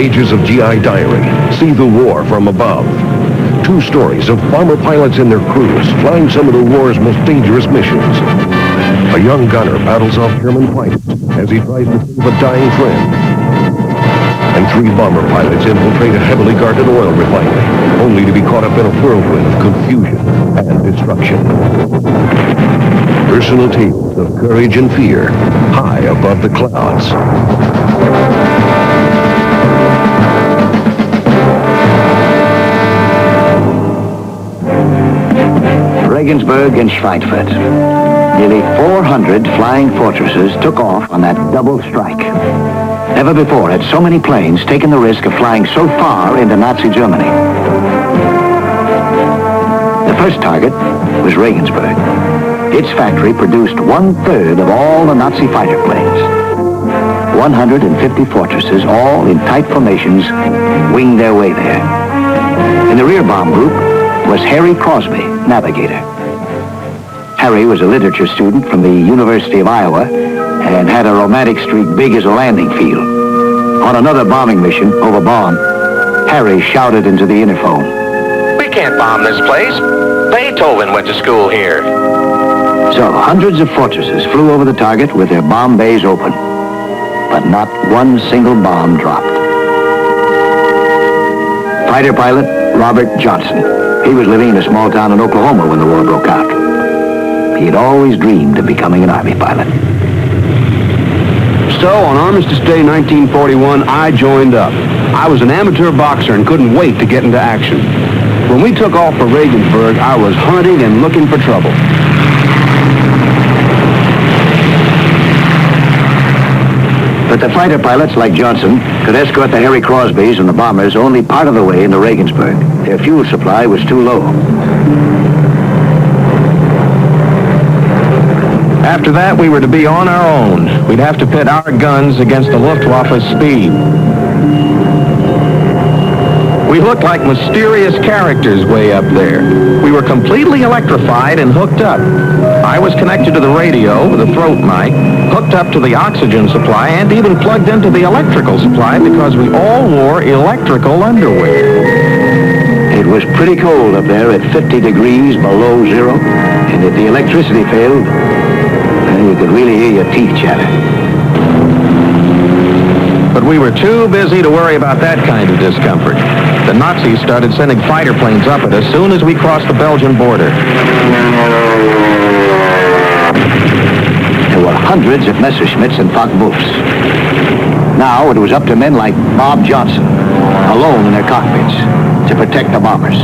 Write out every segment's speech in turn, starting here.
pages of GI Diary, see the war from above. 2 stories of bomber pilots and their crews flying some of the war's most dangerous missions. A young gunner battles off German fighters as he tries to save a dying friend. And 3 bomber pilots infiltrate a heavily guarded oil refinery, only to be caught up in a whirlwind of confusion and destruction. Personal tales of courage and fear, high above the clouds. Regensburg and Schweinfurt. Nearly 400 flying fortresses took off on that double strike. Never before had so many planes taken the risk of flying so far into Nazi Germany. The first target was Regensburg. Its factory produced 1/3 of all the Nazi fighter planes. 150 fortresses, all in tight formations, winged their way there. In the rear bomb group was Harry Crosby, navigator. Harry was a literature student from the University of Iowa and had a romantic streak big as a landing field. On another bombing mission over Bonn, Harry shouted into the interphone, "We can't bomb this place. Beethoven went to school here." So hundreds of fortresses flew over the target with their bomb bays open, but not one single bomb dropped. Fighter pilot Robert Johnson. He was living in a small town in Oklahoma when the war broke out. He had always dreamed of becoming an Army pilot. So, on Armistice Day 1941, I joined up. I was an amateur boxer and couldn't wait to get into action. When we took off for Regensburg, I was hunting and looking for trouble. But the fighter pilots like Johnson could escort the Harry Crosbys and the bombers only part of the way into Regensburg. Their fuel supply was too low. After that, we were to be on our own. We'd have to pit our guns against the Luftwaffe's speed. We looked like mysterious characters way up there. We were completely electrified and hooked up. I was connected to the radio with a throat mic, hooked up to the oxygen supply, and even plugged into the electrical supply because we all wore electrical underwear. It was pretty cold up there at 50 degrees below zero, and if the electricity failed, you could really hear your teeth chatter. But we were too busy to worry about that kind of discomfort. The Nazis started sending fighter planes up at us as soon as we crossed the Belgian border. There were hundreds of Messerschmitts and Focke-Wulfs. Now it was up to men like Bob Johnson, alone in their cockpits, to protect the bombers.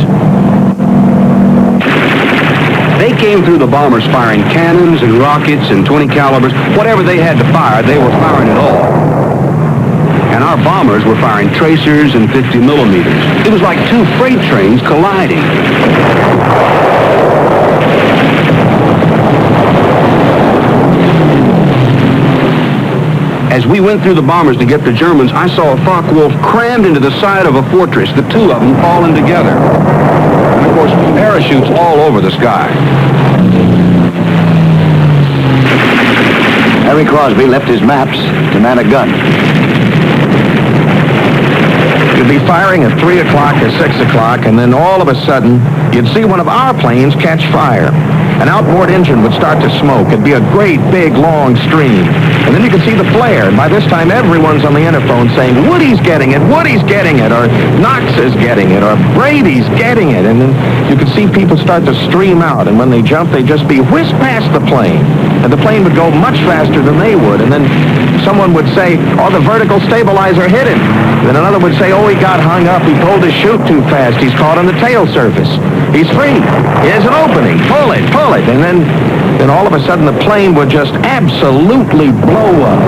They came through the bombers firing cannons and rockets and 20 calibers. Whatever they had to fire, they were firing it all. And our bombers were firing tracers and 50 millimeters. It was like 2 freight trains colliding. As we went through the bombers to get the Germans, I saw a Focke-Wulf crammed into the side of a fortress, the 2 of them falling together. And of course, parachutes all over the sky. Harry Crosby left his maps to man a gun. You'd be firing at 3 o'clock or 6 o'clock, and then all of a sudden, you'd see one of our planes catch fire. An outboard engine would start to smoke. It'd be a great, big, long stream. And then you could see the flare, and by this time, everyone's on the interphone saying, Woody's getting it, Woody's getting it, or Knox is getting it, or Brady's getting it. And then you could see people start to stream out, and when they jump, they'd just be whisked past the plane. And the plane would go much faster than they would. And then someone would say, oh, the vertical stabilizer hit him. Then another would say, oh, he got hung up. He pulled his chute too fast. He's caught on the tail surface. He's free. Here's an opening. Pull it, pull it. And then all of a sudden the plane would just absolutely blow up.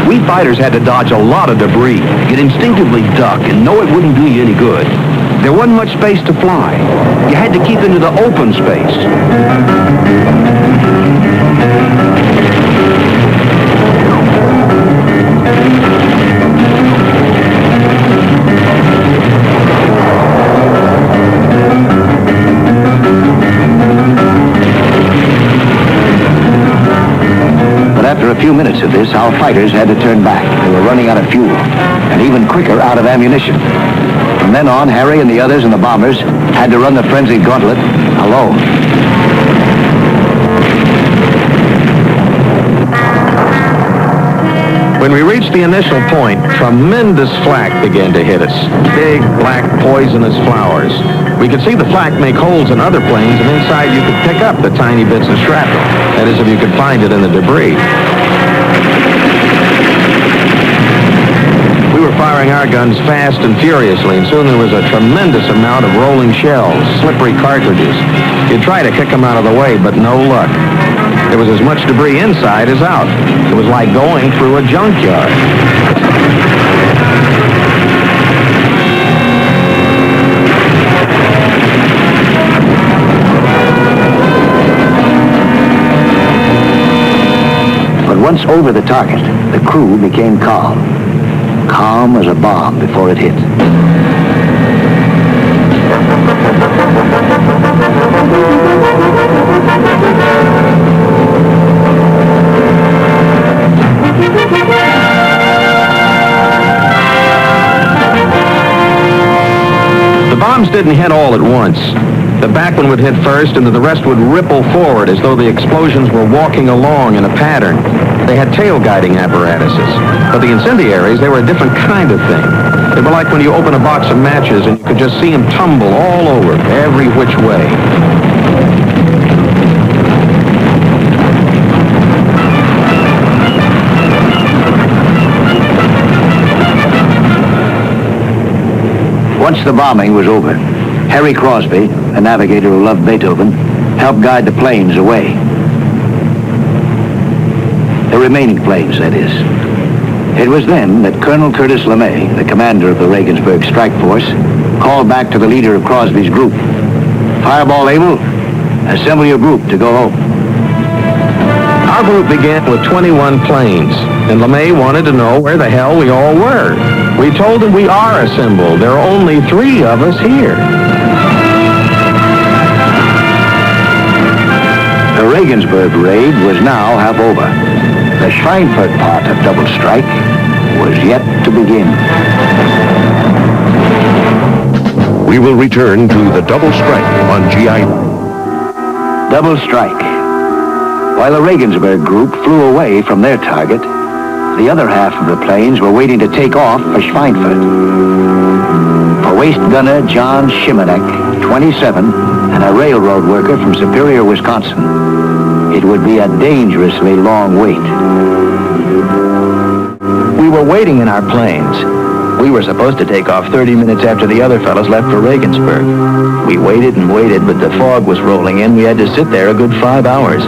We fighters had to dodge a lot of debris. You'd instinctively duck and know it wouldn't do you any good. There wasn't much space to fly. You had to keep into the open space. few minutes of this, our fighters had to turn back. They were running out of fuel, and even quicker, out of ammunition. From then on, Harry and the others in the bombers had to run the frenzied gauntlet alone. When we reached the initial point, tremendous flak began to hit us. Big, black, poisonous flowers. We could see the flak make holes in other planes, and inside you could pick up the tiny bits of shrapnel. That is, if you could find it in the debris. We were firing our guns fast and furiously, and soon there was a tremendous amount of rolling shells, slippery cartridges. You'd try to kick them out of the way, but no luck. There was as much debris inside as out. It was like going through a junkyard. But once over the target, the crew became calm. Calm as a bomb before it hit. The bombs didn't hit all at once. The back one would hit first, and then the rest would ripple forward as though the explosions were walking along in a pattern. They had tail guiding apparatuses. But the incendiaries, they were a different kind of thing. They were like when you open a box of matches and you could just see them tumble all over, every which way. Once the bombing was over, Harry Crosby, a navigator who loved Beethoven, helped guide the planes away. The remaining planes, that is. It was then that Colonel Curtis LeMay, the commander of the Regensburg strike force, called back to the leader of Crosby's group. "Fireball able? Assemble your group to go home." Our group began with 21 planes, and LeMay wanted to know where the hell we all were. We told him we are assembled. There are only 3 of us here. The Regensburg raid was now half over. The Schweinfurt part of Double Strike was yet to begin. We will return to the Double Strike on GI. Double Strike. While the Regensburg group flew away from their target, the other half of the planes were waiting to take off for Schweinfurt. For waist gunner John Shimanek, 27, and a railroad worker from Superior, Wisconsin, it would be a dangerously long wait. We were waiting in our planes. We were supposed to take off 30 minutes after the other fellows left for Regensburg. We waited and waited, but the fog was rolling in. We had to sit there a good 5 hours.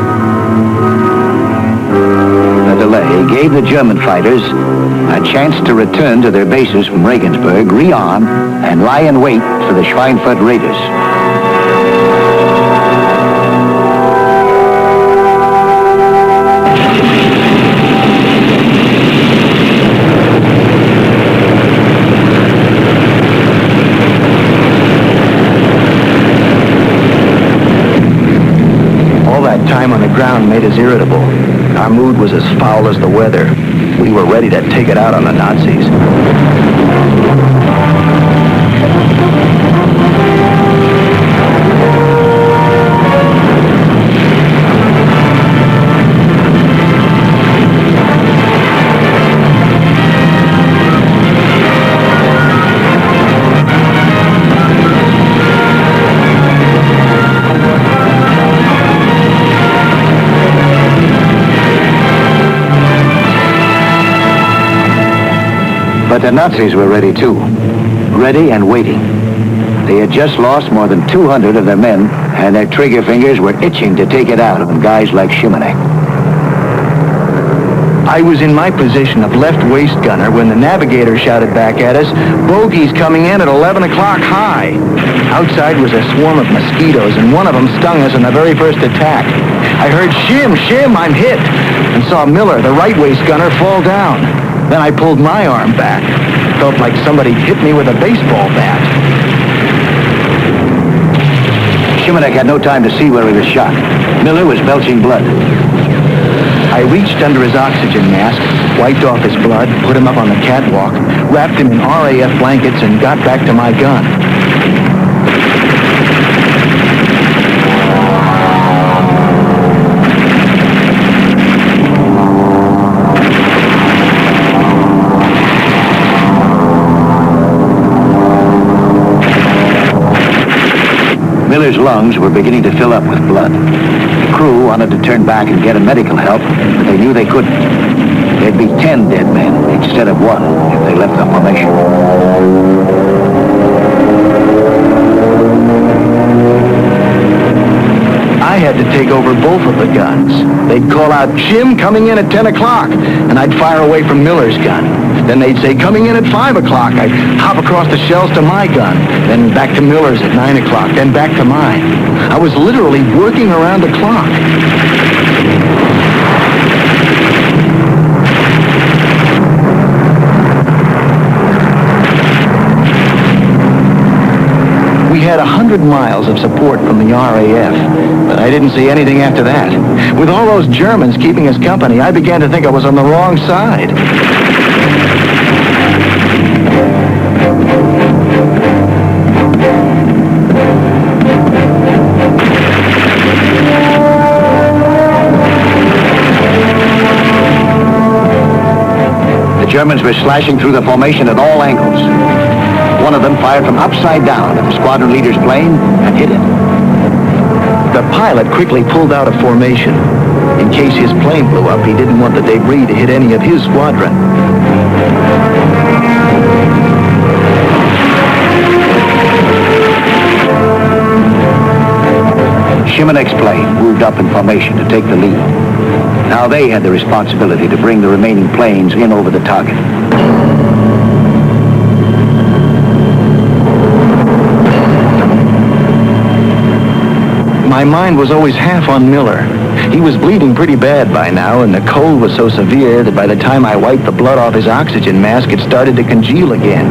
The delay gave the German fighters a chance to return to their bases from Regensburg, re-arm, and lie in wait for the Schweinfurt raiders. All that time on the ground made us irritable. Our mood was as foul as the weather. We were ready to take it out on the Nazis. But the Nazis were ready too. Ready and waiting. They had just lost more than 200 of their men, and their trigger fingers were itching to take it out on guys like Shimanek. I was in my position of left waist gunner when the navigator shouted back at us, "Bogey's coming in at 11 o'clock high." Outside was a swarm of mosquitoes, and one of them stung us in the very first attack. I heard, "Shim, Shim, I'm hit," and saw Miller, the right waist gunner, fall down. Then I pulled my arm back. Felt like somebody hit me with a baseball bat. Shimanek had no time to see where he was shot. Miller was belching blood. I reached under his oxygen mask, wiped off his blood, put him up on the catwalk, wrapped him in RAF blankets, and got back to my gun. Miller's lungs were beginning to fill up with blood. The crew wanted to turn back and get him medical help, but they knew they couldn't. There'd be 10 dead men instead of 1 if they left the formation. I had to take over both of the guns. They'd call out, "Jim, coming in at 10 o'clock," and I'd fire away from Miller's gun. Then they'd say, "Coming in at 5 o'clock." I'd hop across the shells to my gun, then back to Miller's at 9 o'clock, then back to mine. I was literally working around the clock. We had 100 miles of support from the RAF, but I didn't see anything after that. With all those Germans keeping us company, I began to think I was on the wrong side. The Germans were slashing through the formation at all angles. One of them fired from upside down at the squadron leader's plane and hit it. The pilot quickly pulled out of formation. In case his plane blew up, he didn't want the debris to hit any of his squadron. Shimonek's plane moved up in formation to take the lead. Now they had the responsibility to bring the remaining planes in over the target. My mind was always half on Miller. He was bleeding pretty bad by now, and the cold was so severe that by the time I wiped the blood off his oxygen mask, it started to congeal again.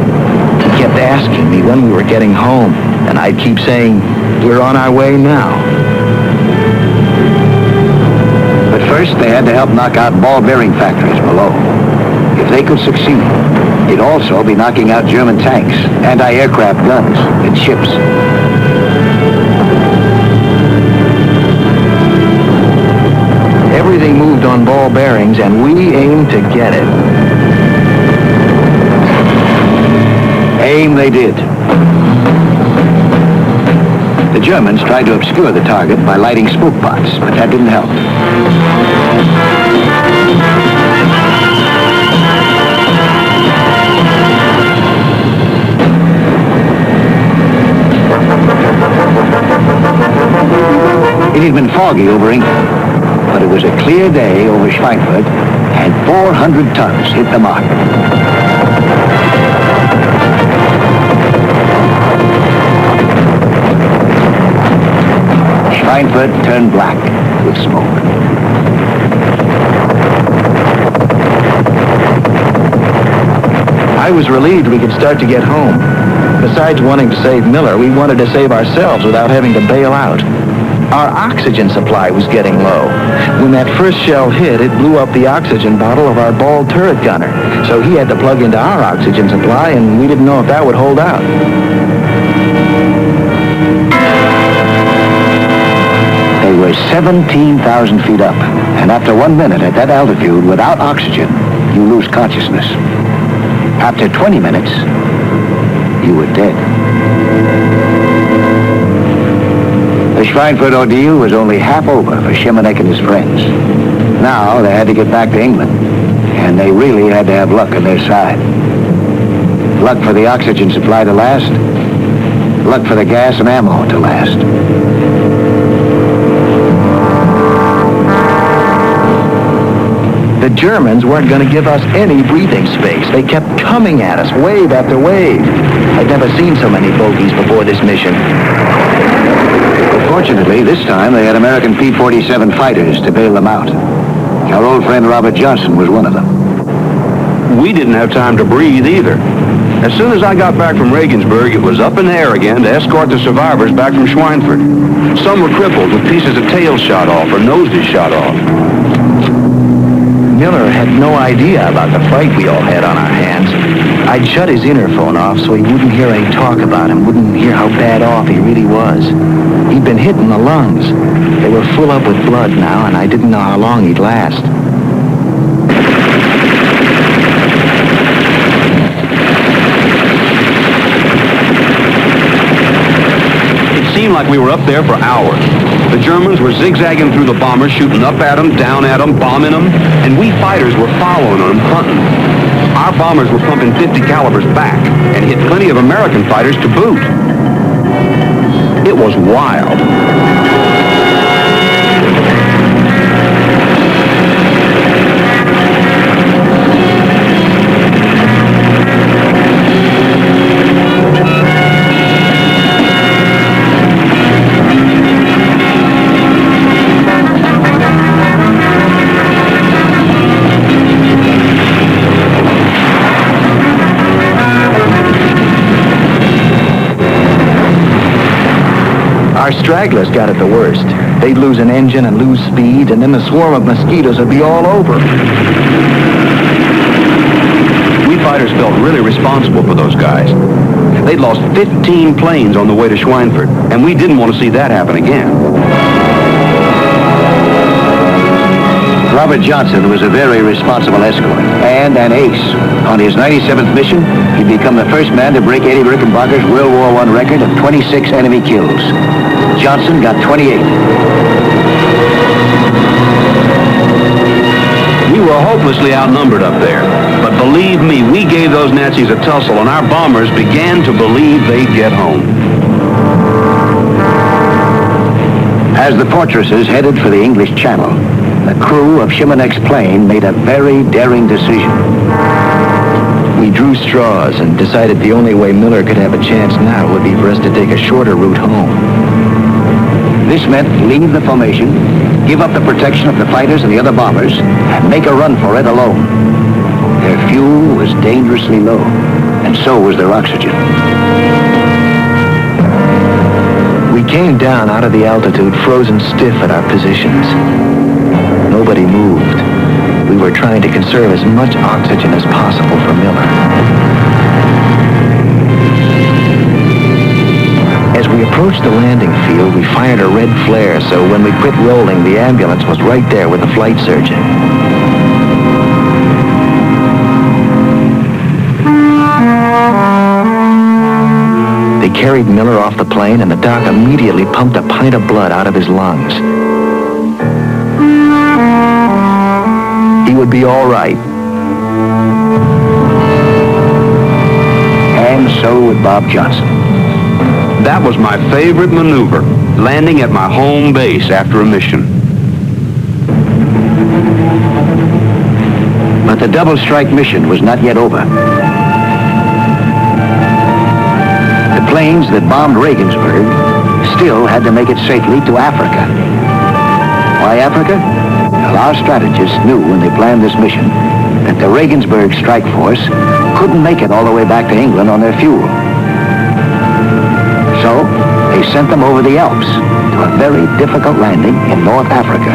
He kept asking me when we were getting home, and I'd keep saying, "We're on our way now." But first, they had to help knock out ball bearing factories below. If they could succeed, it'd also be knocking out German tanks, anti-aircraft guns, and ships. Everything moved on ball bearings, and we aimed to get it. Aim they did. The Germans tried to obscure the target by lighting smoke pots, but that didn't help. It had been foggy over England, but it was a clear day over Schweinfurt, and 400 tons hit the mark. Schweinfurt turned black with smoke. I was relieved we could start to get home. Besides wanting to save Miller, we wanted to save ourselves without having to bail out. Our oxygen supply was getting low. When that first shell hit, it blew up the oxygen bottle of our ball turret gunner. So he had to plug into our oxygen supply, and we didn't know if that would hold out. They were 17,000 feet up, and after 1 minute at that altitude without oxygen, you lose consciousness. After 20 minutes, you were dead. The Schweinfurt ordeal was only half over for Schimonek and his friends. Now they had to get back to England, and they really had to have luck on their side. Luck for the oxygen supply to last, luck for the gas and ammo to last. The Germans weren't going to give us any breathing space. They kept coming at us, wave after wave. I'd never seen so many bogies before this mission. Fortunately, this time they had American P-47 fighters to bail them out. Our old friend Robert Johnson was one of them. We didn't have time to breathe either. As soon as I got back from Regensburg, it was up in the air again to escort the survivors back from Schweinfurt. Some were crippled with pieces of tail shot off or noses shot off. Miller had no idea about the fight we all had on our hands. I'd shut his interphone off so he wouldn't hear any talk about him, wouldn't hear how bad off he really was. He'd been hit in the lungs. They were full up with blood now, and I didn't know how long he'd last. It seemed like we were up there for hours. The Germans were zigzagging through the bombers, shooting up at them, down at them, bombing them, and we fighters were following them, hunting. Our bombers were pumping 50 calibers back and hit plenty of American fighters to boot. It was wild. Our stragglers got it the worst. They'd lose an engine and lose speed, and then the swarm of mosquitoes would be all over. We fighters felt really responsible for those guys. They'd lost 15 planes on the way to Schweinfurt, and we didn't want to see that happen again. Robert Johnson was a very responsible escort and an ace. On his 97th mission, he'd become the first man to break Eddie Rickenbacker's World War I record of 26 enemy kills. Johnson got 28. We were hopelessly outnumbered up there. But believe me, we gave those Nazis a tussle, and our bombers began to believe they'd get home. As the fortresses headed for the English Channel, the crew of Shimonek's plane made a very daring decision. We drew straws and decided the only way Miller could have a chance now would be for us to take a shorter route home. This meant leave the formation, give up the protection of the fighters and the other bombers, and make a run for it alone. Their fuel was dangerously low, and so was their oxygen. We came down out of the altitude frozen stiff at our positions. Nobody moved. We were trying to conserve as much oxygen as possible for Miller. As we approached the landing field, we fired a red flare, so when we quit rolling, the ambulance was right there with the flight surgeon. They carried Miller off the plane, and the doc immediately pumped a pint of blood out of his lungs. He would be all right. And so would Bob Johnson. That was my favorite maneuver, landing at my home base after a mission. But the double strike mission was not yet over. The planes that bombed Regensburg still had to make it safely to Africa. Why Africa? Well, our strategists knew when they planned this mission that the Regensburg strike force couldn't make it all the way back to England on their fuel. So, they sent them over the Alps to a very difficult landing in North Africa.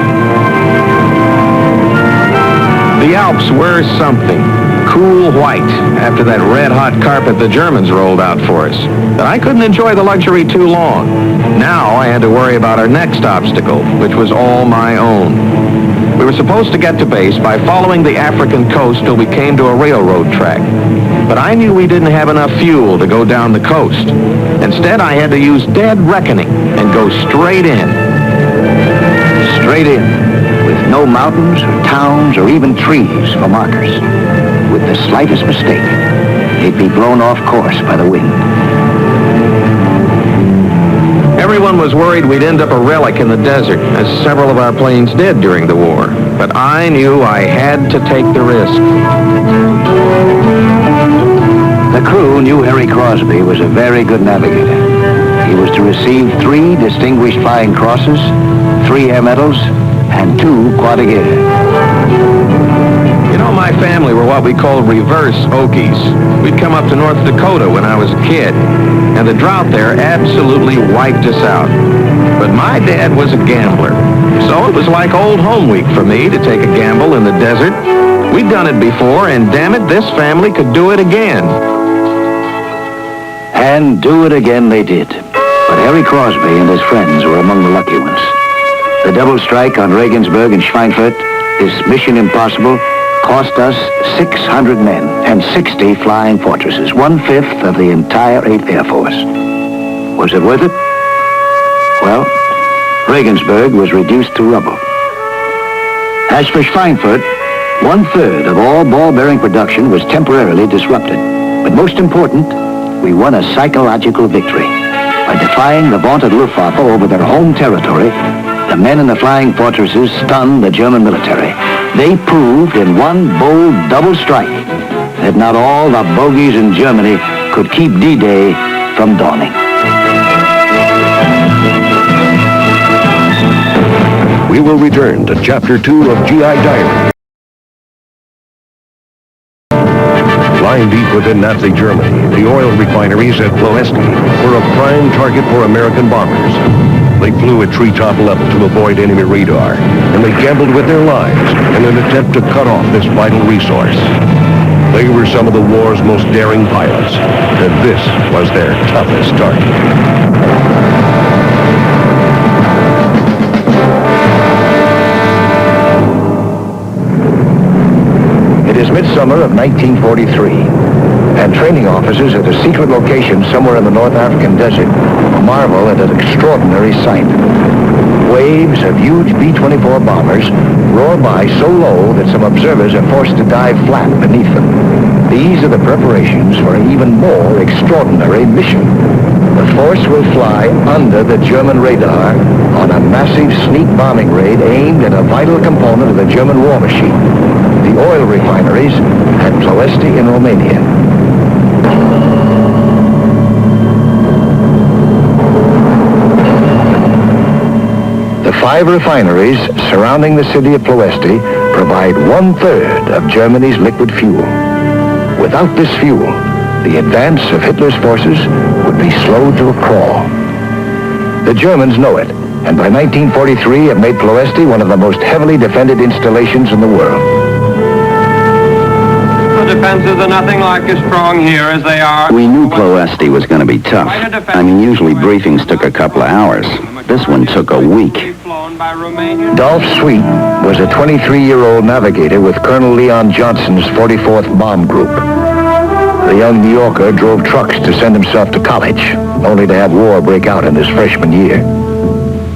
The Alps were something. Cool white after that red-hot carpet the Germans rolled out for us. But I couldn't enjoy the luxury too long. Now I had to worry about our next obstacle, which was all my own. We were supposed to get to base by following the African coast till we came to a railroad track. But I knew we didn't have enough fuel to go down the coast. Instead, I had to use dead reckoning and go straight in. Straight in, with no mountains or towns or even trees for markers. With the slightest mistake, they'd be blown off course by the wind. Everyone was worried we'd end up a relic in the desert, as several of our planes did during the war. But I knew I had to take the risk. The crew knew Harry Crosby was a very good navigator. He was to receive 3 Distinguished Flying Crosses, 3 Air Medals, and 2 Croix de Guerre. You know, my family were what we called reverse Okies. We'd come up to North Dakota when I was a kid, and the drought there absolutely wiped us out. but my dad was a gambler. So it was like old home week for me to take a gamble in the desert. We'd done it before, and damn it, this family could do it again. And do it again they did. But Harry Crosby and his friends were among the lucky ones. The double strike on Regensburg and Schweinfurt, this mission impossible, cost us 600 men and 60 flying fortresses, 1/5 of the entire 8th Air Force. Was it worth it? Well, Regensburg was reduced to rubble. As for Schweinfurt, 1/3 of all ball-bearing production was temporarily disrupted. But most important, we won a psychological victory. By defying the vaunted Luftwaffe over their home territory, the men in the flying fortresses stunned the German military. They proved in one bold double strike that not all the bogies in Germany could keep D-Day from dawning. We will return to Chapter 2 of GI Diary. Lying deep within Nazi Germany, the oil refineries at Ploesti were a prime target for American bombers. They flew at treetop level to avoid enemy radar, and they gambled with their lives in an attempt to cut off this vital resource. They were some of the war's most daring pilots, and this was their toughest target. It is midsummer of 1943, and training officers at a secret location somewhere in the North African desert marvel at an extraordinary sight. Waves of huge B-24 bombers roar by so low that some observers are forced to dive flat beneath them. These are the preparations for an even more extraordinary mission. The force will fly under the German radar on a massive sneak bombing raid aimed at a vital component of the German war machine, the oil refineries at Ploesti in Romania. The 5 refineries surrounding the city of Ploesti provide 1/3 of Germany's liquid fuel. Without this fuel, the advance of Hitler's forces would be slowed to a crawl. The Germans know it, and by 1943 have made Ploesti one of the most heavily defended installations in the world. The defenses are nothing like as strong here as they are. We knew Ploesti was going to be tough. I mean, usually briefings took a couple of hours. This one took a week. Dolph Sweet was a 23-year-old navigator with Colonel Leon Johnson's 44th Bomb Group. The young New Yorker drove trucks to send himself to college, only to have war break out in his freshman year.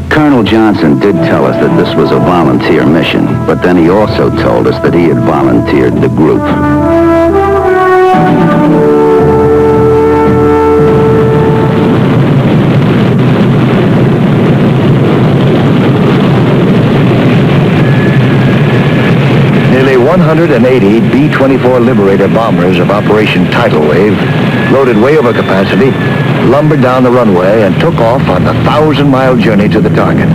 Colonel Johnson did tell us that this was a volunteer mission, but then he also told us that he had volunteered the group. Nearly 180 B-24 Liberator bombers of Operation Tidal Wave, loaded way over capacity, lumbered down the runway and took off on the 1,000-mile journey to the target.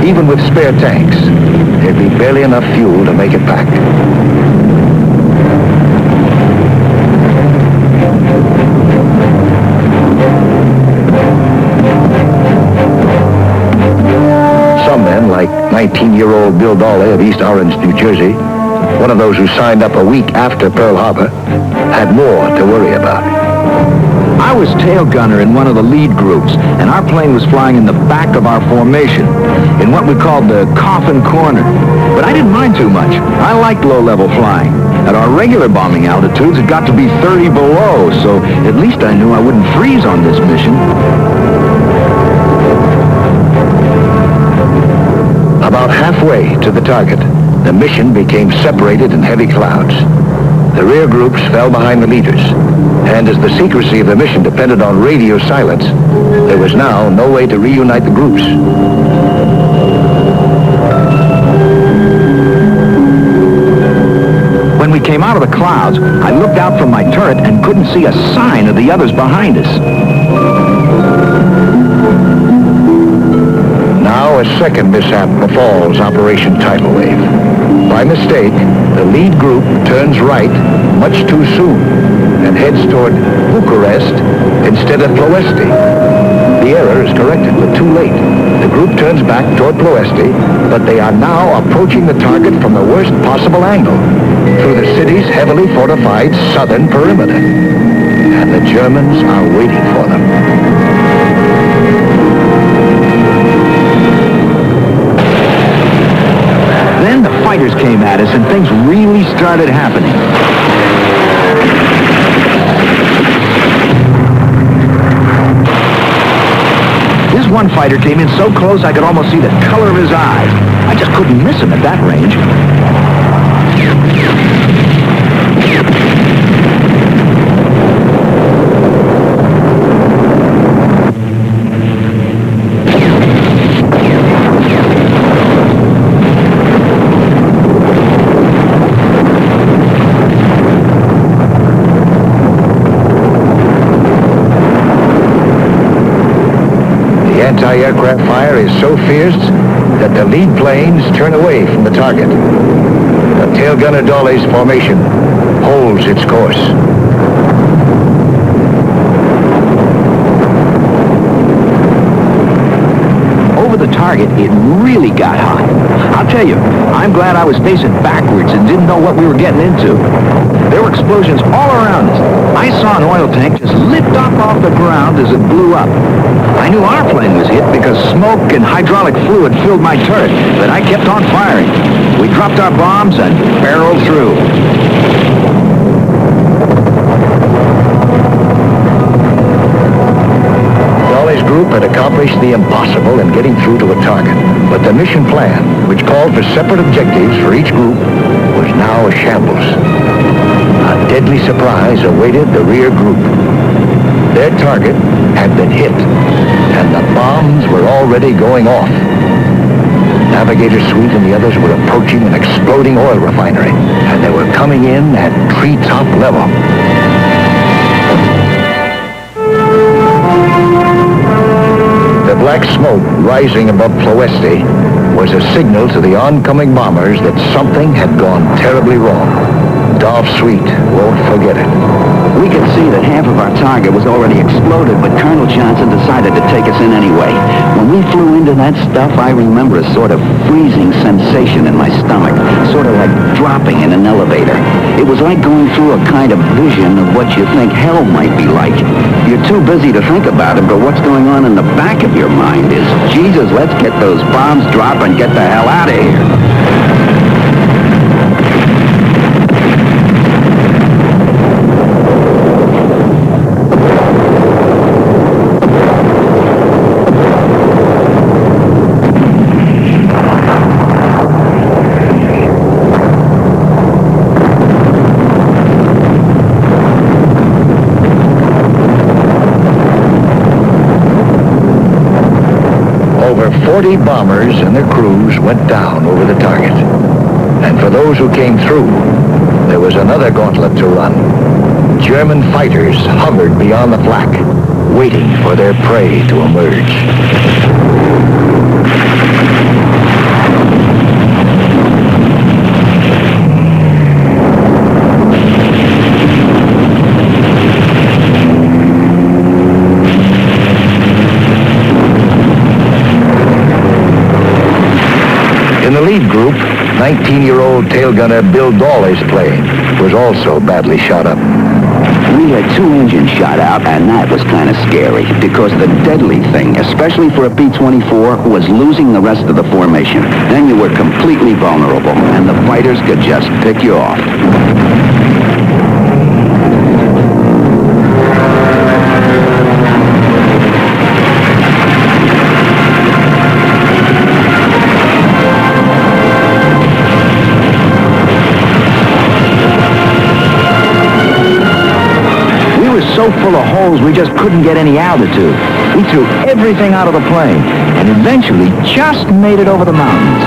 Even with spare tanks, there'd be barely enough fuel to make it back. Some men, like 19-year-old Bill Dawley of East Orange, New Jersey, one of those who signed up a week after Pearl Harbor, had more to worry about. I was tail gunner in one of the lead groups, and our plane was flying in the back of our formation, in what we called the coffin corner. But I didn't mind too much. I liked low-level flying. At our regular bombing altitudes, it got to be 30 below, so at least I knew I wouldn't freeze on this mission. About halfway to the target, the mission became separated in heavy clouds. The rear groups fell behind the leaders, and as the secrecy of the mission depended on radio silence, there was now no way to reunite the groups. When we came out of the clouds, I looked out from my turret and couldn't see a sign of the others behind us. Now a second mishap befalls Operation Tidal Wave. By mistake, the lead group turns right much too soon and heads toward Bucharest instead of Ploesti. The error is corrected, but too late. The group turns back toward Ploesti, but they are now approaching the target from the worst possible angle, through the city's heavily fortified southern perimeter. And the Germans are waiting for them. Then the fighters came at us and things really started happening. This one fighter came in so close I could almost see the color of his eyes. I just couldn't miss him at that range. Anti-aircraft fire is so fierce that the lead planes turn away from the target. The tail gunner Dawley's formation holds its course. Over the target, it really got hot. I'll tell you, I'm glad I was facing backwards and didn't know what we were getting into. There were explosions all around us. I saw an oil tank just lift off the ground as it blew up. I knew our plane was hit because smoke and hydraulic fluid filled my turret, but I kept on firing. We dropped our bombs and barreled through. Dawley's group had accomplished the impossible in getting through to a target, but the mission plan, which called for separate objectives for each group, was now a shambles. A deadly surprise awaited the rear group. Their target had been hit, and the bombs were already going off. Navigator Sweet and the others were approaching an exploding oil refinery, and they were coming in at treetop level. The black smoke rising above Ploesti was a signal to the oncoming bombers that something had gone terribly wrong. Dolph Sweet won't forget it. We could see that half of our target was already exploded, but Colonel Johnson decided to take us in anyway. When we flew into that stuff, I remember a sort of freezing sensation in my stomach, sort of like dropping in an elevator. It was like going through a kind of vision of what you think hell might be like. You're too busy to think about it, but what's going on in the back of your mind is, Jesus, let's get those bombs dropped and get the hell out of here. Over 40 bombers and their crews went down over the target. And for those who came through, there was another gauntlet to run. German fighters hovered beyond the flak, waiting for their prey to emerge. In the lead group, 19-year-old tail gunner Bill Dawley's plane was also badly shot up. We had 2 engines shot out, and that was kind of scary, because the deadly thing, especially for a P-24, was losing the rest of the formation. Then you were completely vulnerable, and the fighters could just pick you off. So full of holes, we just couldn't get any altitude. We threw everything out of the plane, and eventually just made it over the mountains.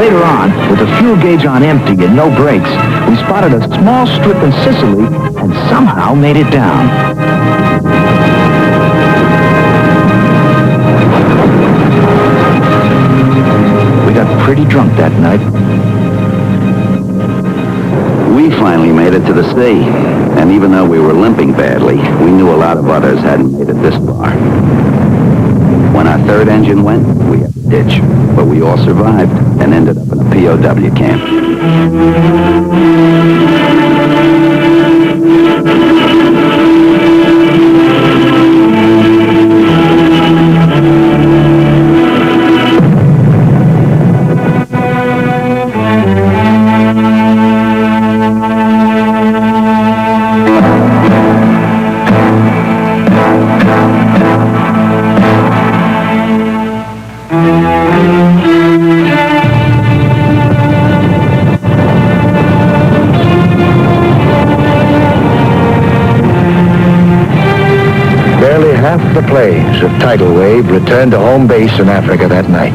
Later on, with the fuel gauge on empty and no brakes, we spotted a small strip in Sicily and somehow made it down. We got pretty drunk that night. We We finally made it to the sea. And even though we were limping badly, we knew a lot of others hadn't made it this far. When our third engine went, we had to ditch. But we all survived and ended up in a POW camp. Half the planes of Tidal Wave returned to home base in Africa that night.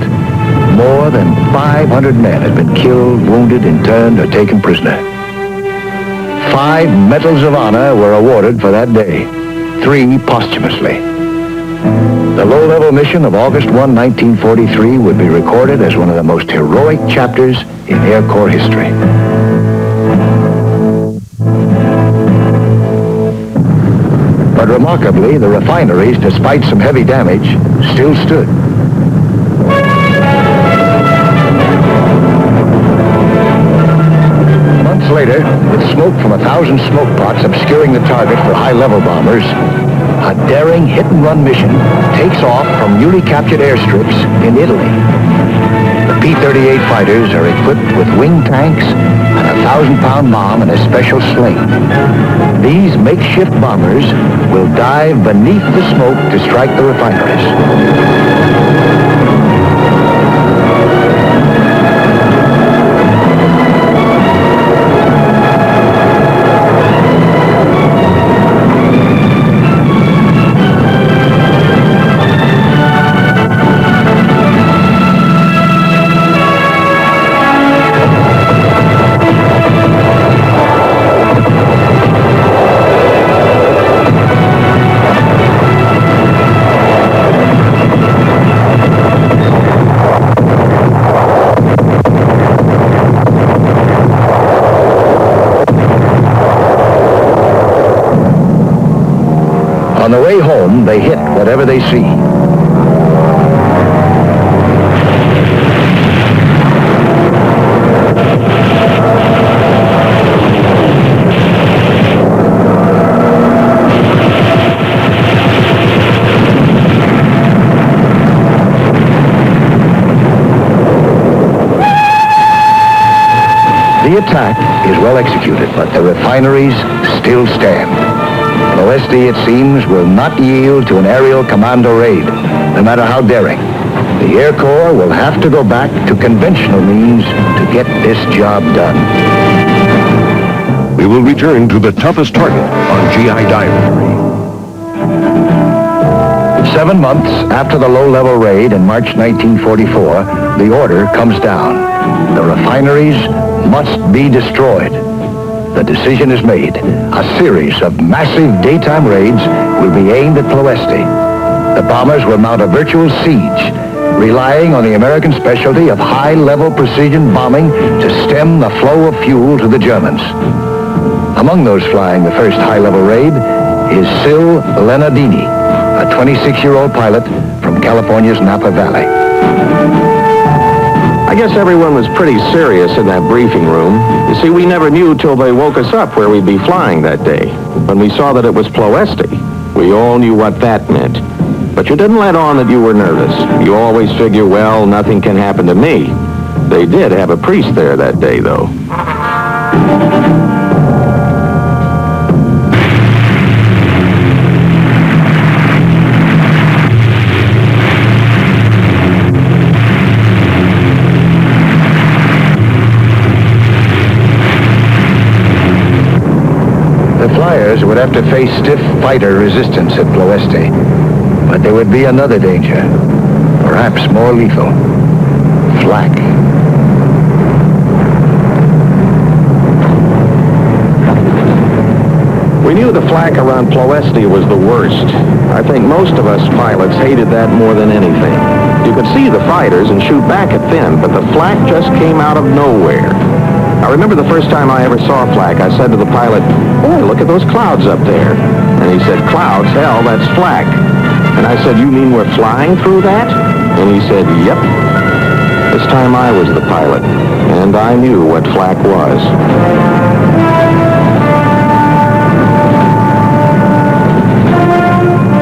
More than 500 men had been killed, wounded, interned, or taken prisoner. 5 Medals of Honor were awarded for that day, 3 posthumously. The low-level mission of August 1, 1943 would be recorded as one of the most heroic chapters in Air Corps history. But remarkably, the refineries, despite some heavy damage, still stood. Months later, with smoke from 1,000 smoke pots obscuring the target for high-level bombers, a daring hit-and-run mission takes off from newly captured airstrips in Italy. The P-38 fighters are equipped with wing tanks and a 1,000-pound bomb in a special sling. These makeshift bombers will dive beneath the smoke to strike the refineries. On the way home, they hit whatever they see. The attack is well executed, but the refineries still stand. Ploesti, it seems, will not yield to an aerial commando raid, no matter how daring. The Air Corps will have to go back to conventional means to get this job done. We will return to the toughest target on GI Diary. 7 months after the low-level raid in March 1944, the order comes down. The refineries must be destroyed. The decision is made. A series of massive daytime raids will be aimed at Ploesti. The bombers will mount a virtual siege, relying on the American specialty of high-level precision bombing to stem the flow of fuel to the Germans. Among those flying the first high-level raid is Sil Lenardini, a 26-year-old pilot from California's Napa Valley. I guess everyone was pretty serious in that briefing room. You see, we never knew till they woke us up where we'd be flying that day. When we saw that it was Ploesti, we all knew what that meant. But you didn't let on that you were nervous. You always figure, well, nothing can happen to me. They did have a priest there that day, though. The flyers would have to face stiff fighter resistance at Ploesti, but there would be another danger, perhaps more lethal. Flak. We knew the flak around Ploesti was the worst. I think most of us pilots hated that more than anything. You could see the fighters and shoot back at them, but the flak just came out of nowhere. I remember the first time I ever saw flak, I said to the pilot, "Boy, look at those clouds up there." And he said, "Clouds? Hell, that's flak." And I said, "You mean we're flying through that?" And he said, "Yep." This time I was the pilot, and I knew what flak was.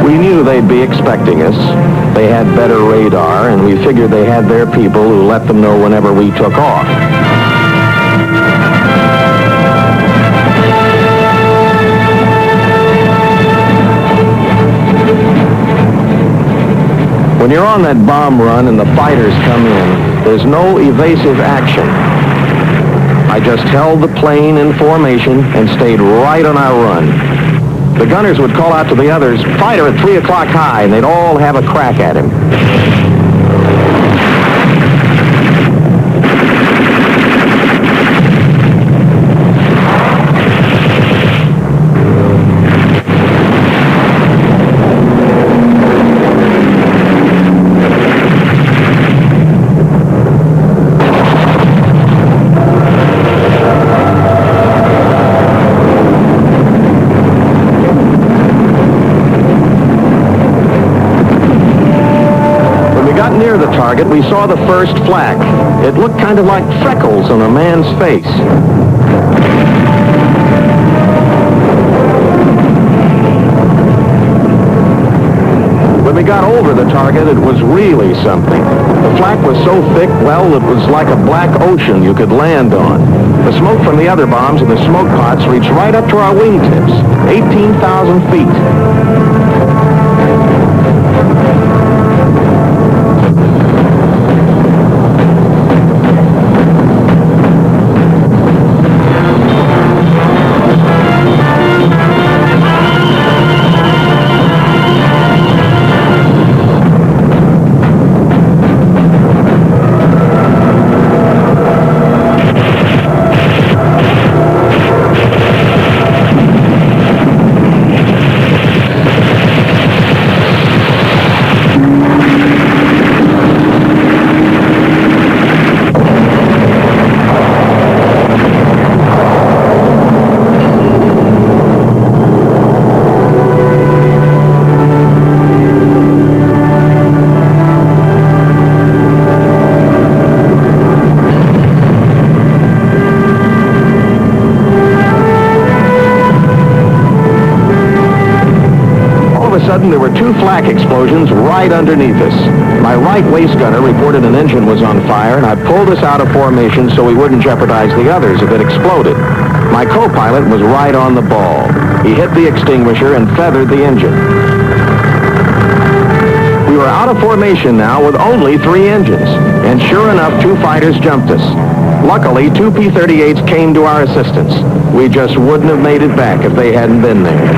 We knew they'd be expecting us. They had better radar, and we figured they had their people who let them know whenever we took off. When you're on that bomb run and the fighters come in, there's no evasive action. I just held the plane in formation and stayed right on our run. The gunners would call out to the others, "Fighter at 3 o'clock high," and they'd all have a crack at him. Near the target, we saw the first flak. It looked kind of like freckles on a man's face. When we got over the target, it was really something. The flak was so thick, well, it was like a black ocean you could land on. The smoke from the other bombs and the smoke pots reached right up to our wingtips, 18,000 feet. There were two flak explosions right underneath us. My right waist gunner reported an engine was on fire, and I pulled us out of formation so we wouldn't jeopardize the others if it exploded. My co-pilot was right on the ball. He hit the extinguisher and feathered the engine. We were out of formation now with only 3 engines, and sure enough, 2 fighters jumped us. Luckily, 2 P-38s came to our assistance. We just wouldn't have made it back if they hadn't been there.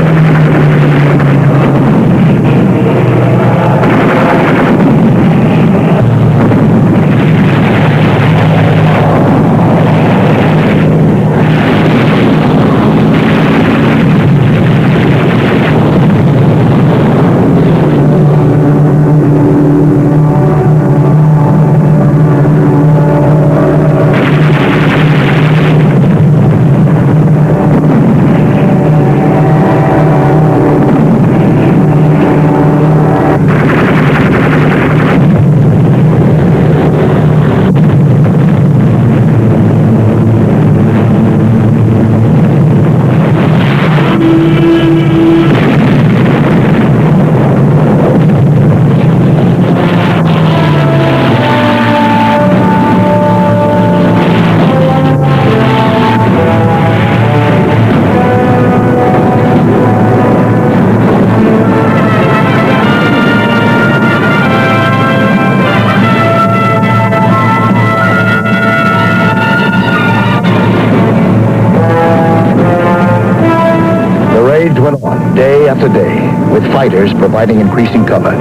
Day after day, with fighters providing increasing cover.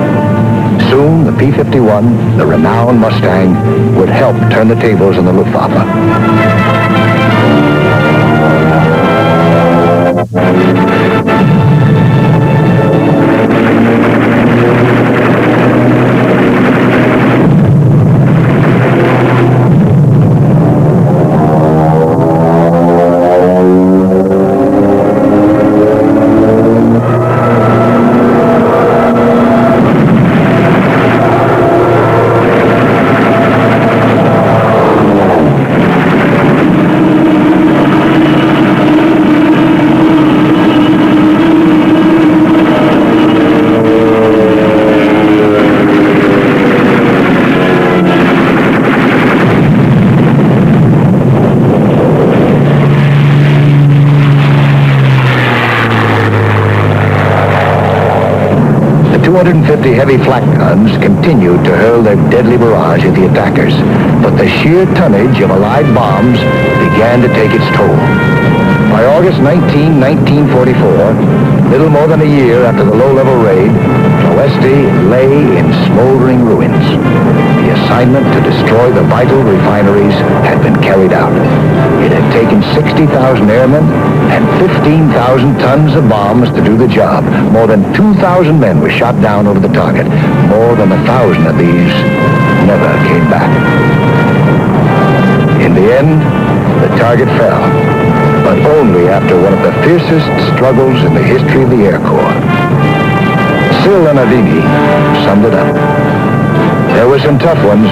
Soon, the P-51, the renowned Mustang, would help turn the tables on the Luftwaffe. 250 heavy flak guns continued to hurl their deadly barrage at the attackers, but the sheer tonnage of Allied bombs began to take its toll. By August 19, 1944, little more than a year after the low-level raid, Ploesti lay in smoldering ruins. The assignment to destroy the vital refineries had been carried out. It had taken 60,000 airmen and 15,000 tons of bombs to do the job. More than 2,000 men were shot down over the target. More than 1,000 of these never came back. In the end, the target fell, but only after one of the fiercest struggles in the history of the Air Corps. Sil Nardini summed it up. There were some tough ones,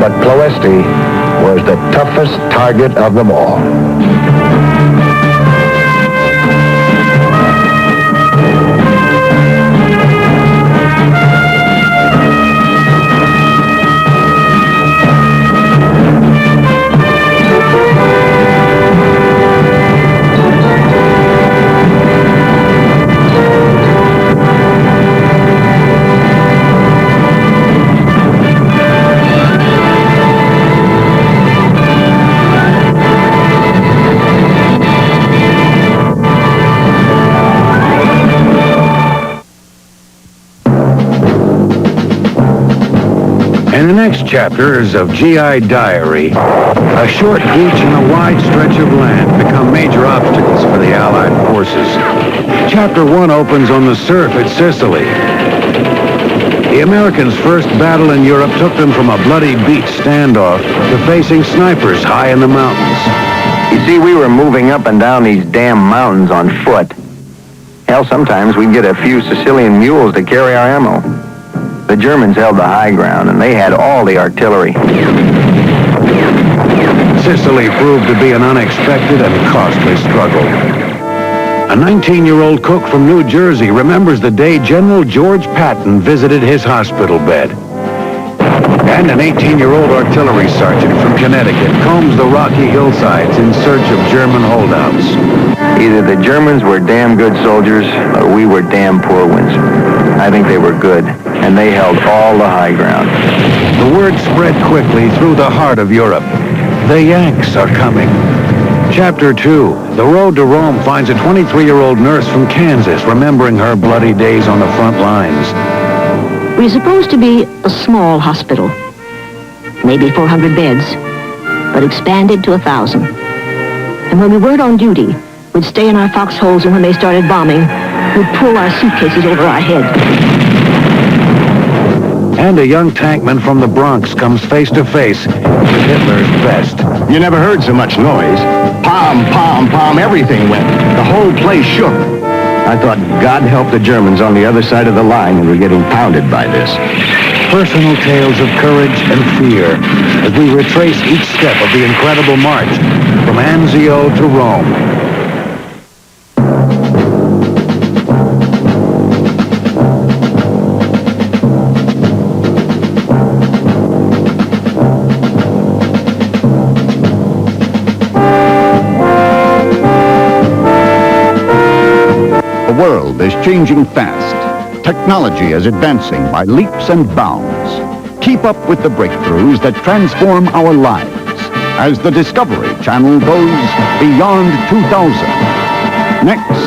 but Ploesti was the toughest target of them all. In the next chapters of GI Diary, a short beach and a wide stretch of land become major obstacles for the Allied forces. Chapter 1 opens on the surf at Sicily. The Americans' first battle in Europe took them from a bloody beach standoff to facing snipers high in the mountains. You see, we were moving up and down these damn mountains on foot. Hell, sometimes we'd get a few Sicilian mules to carry our ammo. The Germans held the high ground, and they had all the artillery. Sicily proved to be an unexpected and costly struggle. A 19-year-old cook from New Jersey remembers the day General George Patton visited his hospital bed. And an 18-year-old artillery sergeant from Connecticut combs the rocky hillsides in search of German holdouts. Either the Germans were damn good soldiers, or we were damn poor ones. I think they were good, and they held all the high ground. The word spread quickly through the heart of Europe. The Yanks are coming. Chapter 2, The Road to Rome finds a 23-year-old nurse from Kansas remembering her bloody days on the front lines. We're supposed to be a small hospital, maybe 400 beds, but expanded to 1,000. And when we weren't on duty, we'd stay in our foxholes, and when they started bombing, we'd pull our suitcases over our heads. And a young tankman from the Bronx comes face to face with Hitler's best. You never heard so much noise. Pom, pom, pom, everything went. The whole place shook. I thought, God help the Germans on the other side of the line who were getting pounded by this. Personal tales of courage and fear as we retrace each step of the incredible march from Anzio to Rome. The world is changing fast. Technology is advancing by leaps and bounds. Keep up with the breakthroughs that transform our lives as the Discovery Channel goes beyond 2000. Next.